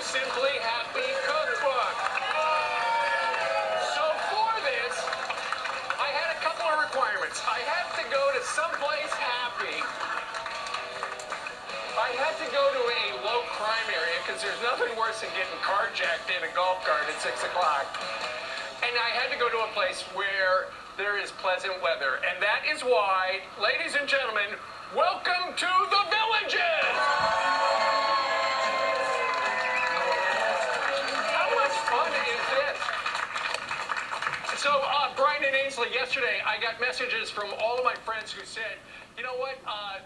Simply Happy Cookbook. So for this, I had a couple of requirements. I had to go to someplace happy. I had to go to a low crime area because there's nothing worse than getting carjacked in a golf cart at 6 o'clock. And I had to go to a place where there is pleasant weather. And that is why, ladies and gentlemen, welcome to the Villages! How much fun is this? So, Brian and Ainsley, yesterday I got messages from all of my friends who said, you know what,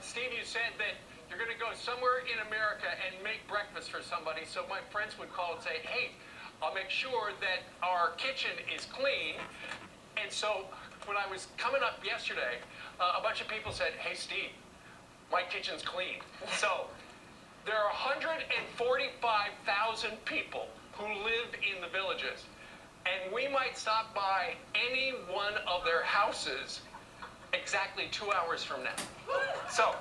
Steve, you said that you're going to go somewhere in America and make breakfast for somebody. So my friends would call and say, hey, I'll make sure that our kitchen is clean. And so when I was coming up yesterday, a bunch of people said, hey, Steve, my kitchen's clean. So there are 145,000 people who live in the Villages. And we might stop by any one of their houses exactly 2 hours from now. So,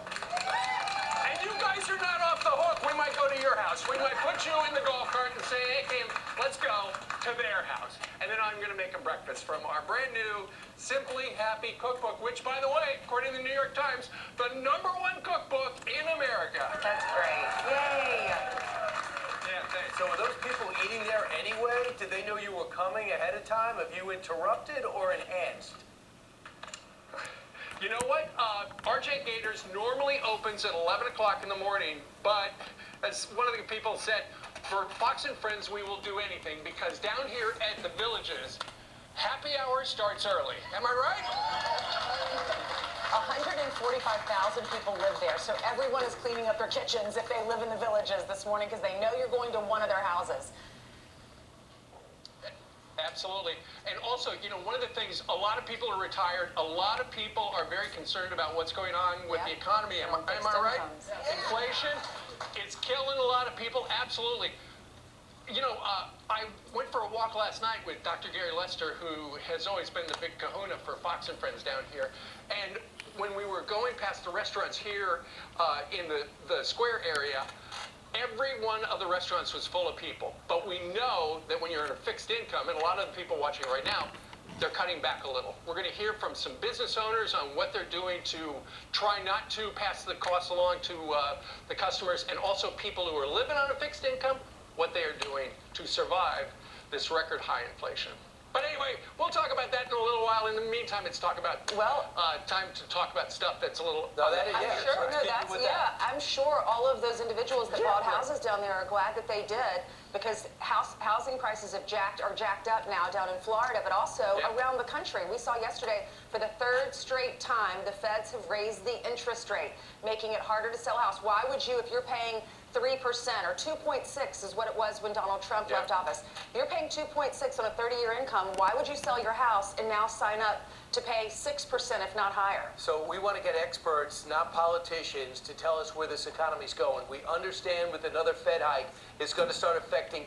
and you guys are not off the hook. We might go to your house. We might put you in the golf cart and say, hey, Kim, let's go to their house. And then I'm going to make them breakfast from our brand new Simply Happy Cookbook, which, by the way, according to the New York Times, the #1 cookbook in America. That's great. Yay. Yeah, thanks. So were those people eating there anyway? Did they know you were coming ahead of time? Have you interrupted or enhanced? You know what? RJ Gators normally opens at 11 o'clock in the morning, but as one of the people said, for Fox and Friends, we will do anything because down here at the Villages, happy hour starts early. Am I right? 145,000 people live there, so everyone is cleaning up their kitchens if they live in the Villages this morning because they know you're going to one of their houses. Absolutely. And also, you know, one of the things, a lot of people are retired. A lot of people are very concerned about what's going on with the economy. Am I right? Inflation, it's killing a lot of people. Absolutely. You know, I went for a walk last night with Dr. Gary Lester, who has always been the big kahuna for Fox and Friends down here. And when we were going past the restaurants here in the square area, every one of the restaurants was full of people. But we know that when you're in a fixed income, and a lot of the people watching right now, they're cutting back a little. We're going to hear from some business owners on what they're doing to try not to pass the cost along to the customers, and also people who are living on a fixed income, what they are doing to survive this record high inflation. But anyway, we'll talk about that in a little while. In the meantime, it's time to talk about stuff that's a little... No, that is, I'm sure, I'm sure all of those individuals that bought houses down there are glad that they did because housing prices are jacked up now down in Florida, but also around the country. We saw yesterday, for the third straight time, the feds have raised the interest rate, making it harder to sell a house. Why would you, if you're paying 3% or 2.6 is what it was when Donald Trump left office. You're paying 2.6 on a 30-year income. Why would you sell your house and now sign up to pay 6%, if not higher? So we want to get experts, not politicians, to tell us where this economy's going. We understand with another Fed hike, it's going to start affecting